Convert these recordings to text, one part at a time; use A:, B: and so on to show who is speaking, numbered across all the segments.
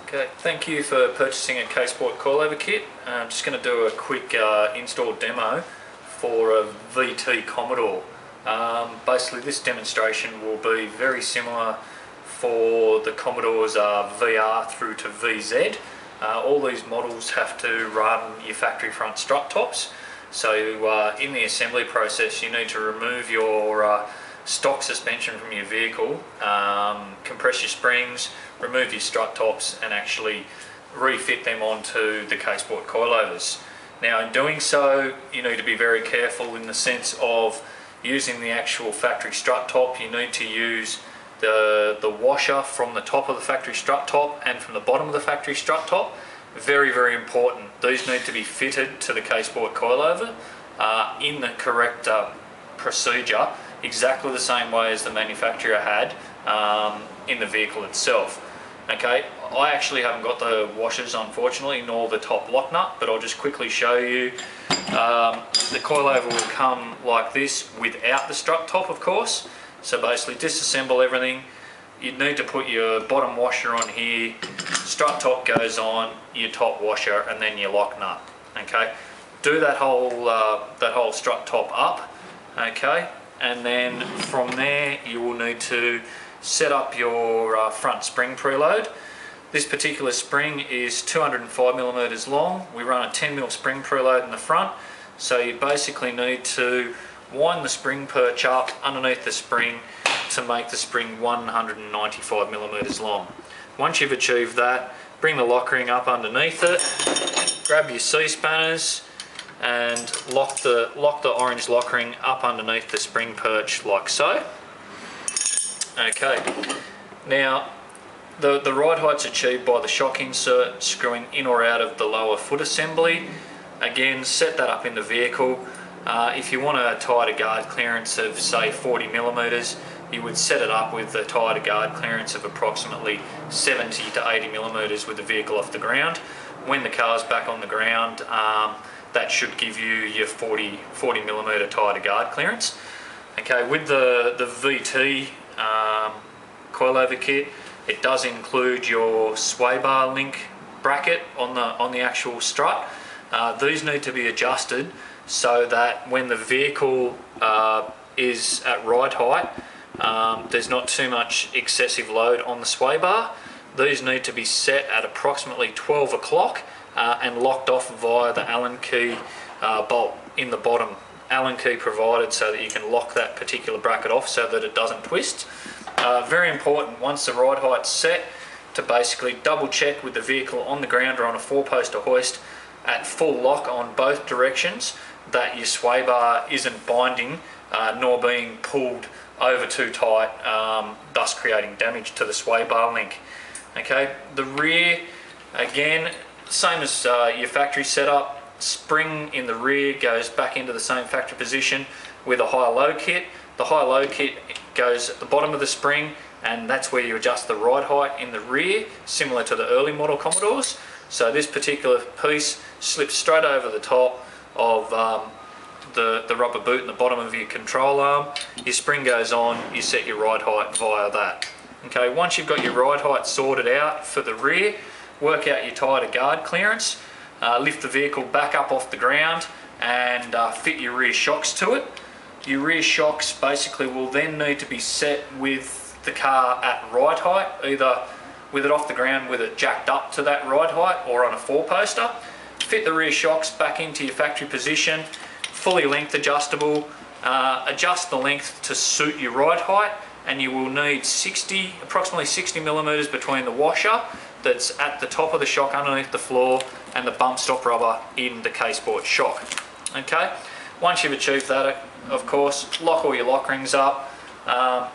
A: Okay, thank you for purchasing a K-Sport coilover kit. I'm just going to do a quick install demo for a VT Commodore. Basically this demonstration will be very similar for the Commodore's VR through to VZ. All these models have to run your factory front strut tops. So in the assembly process you need to remove your stock suspension from your vehicle, compress your springs, remove your strut tops and actually refit them onto the K-Sport coilovers. Now in doing so you need to be very careful in the sense of using the actual factory strut top. You need to use the washer from the top of the factory strut top and from the bottom of the factory strut top. Very, very important. These need to be fitted to the K-Sport coilover in the correct procedure, exactly the same way as the manufacturer had in the vehicle itself. Okay, I actually haven't got the washers unfortunately, nor the top lock nut, but I'll just quickly show you. The coilover will come like this without the strut top, of course. So basically disassemble everything. You'd need to put your bottom washer on here, strut top goes on, your top washer, and then your lock nut. Okay, do that whole strut top up. Okay, and then from there you will need to set up your front spring preload. This particular spring is 205mm long. We run a 10mm spring preload in the front, so you basically need to wind the spring perch up underneath the spring to make the spring 195mm long. Once you've achieved that, bring the lock ring up underneath it, grab your C-spanners and lock the orange lock ring up underneath the spring perch like so. Okay, now the ride height's achieved by the shock insert screwing in or out of the lower foot assembly. Again, set that up in the vehicle. If you want a tyre to guard clearance of say 40mm, you would set it up with a tyre to guard clearance of approximately 70 to 80mm with the vehicle off the ground. When the car's back on the ground, that should give you your 40mm tyre to guard clearance. Okay, with the VT coilover kit, it does include your sway bar link bracket on the actual strut. These need to be adjusted so that when the vehicle is at ride height, there's not too much excessive load on the sway bar. These need to be set at approximately 12 o'clock and locked off via the Allen key bolt in the bottom. Allen key provided so that you can lock that particular bracket off so that it doesn't twist. Very important, once the ride height's set, to basically double check with the vehicle on the ground or on a 4-poster hoist at full lock on both directions that your sway bar isn't binding nor being pulled over too tight, thus creating damage to the sway bar link. Okay, the rear, again, same as your factory setup. Spring in the rear goes back into the same factory position with a high-low kit. The high-low kit goes at the bottom of the spring, and that's where you adjust the ride height in the rear, similar to the early model Commodores. So this particular piece slips straight over the top of the rubber boot in the bottom of your control arm. Your spring goes on, you set your ride height via that. Okay, once you've got your ride height sorted out for the rear, work out your tyre to guard clearance, lift the vehicle back up off the ground and fit your rear shocks to it. Your rear shocks basically will then need to be set with the car at ride height, either with it off the ground with it jacked up to that ride height or on a 4-poster. Fit the rear shocks back into your factory position, fully length adjustable. Adjust the length to suit your ride height, and you will need approximately 60mm between the washer that's at the top of the shock underneath the floor and the bump stop rubber in the K-Sport shock. Okay, once you've achieved that, of course, lock all your lock rings up,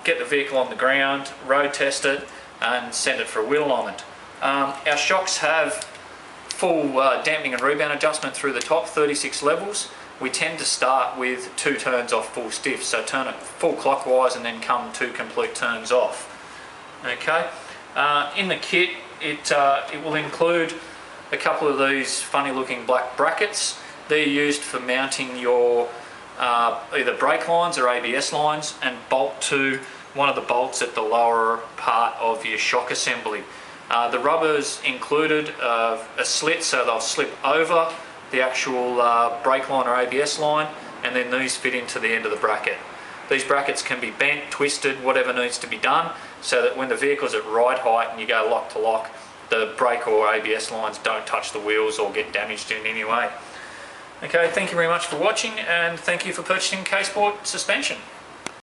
A: get the vehicle on the ground, road test it and send it for a wheel alignment. Our shocks have full damping and rebound adjustment through the top, 36 levels. We tend to start with 2 turns off full stiff, so turn it full clockwise and then come 2 complete turns off. Okay, in the kit it will include a couple of these funny looking black brackets. They're used for mounting your either brake lines or ABS lines and bolt to one of the bolts at the lower part of your shock assembly. The rubbers included a slit so they'll slip over the actual brake line or ABS line, and then these fit into the end of the bracket. These brackets can be bent, twisted, whatever needs to be done, so that when the vehicle's at ride height and you go lock to lock, the brake or ABS lines don't touch the wheels or get damaged in any way. Okay, thank you very much for watching, and thank you for purchasing K-Sport suspension.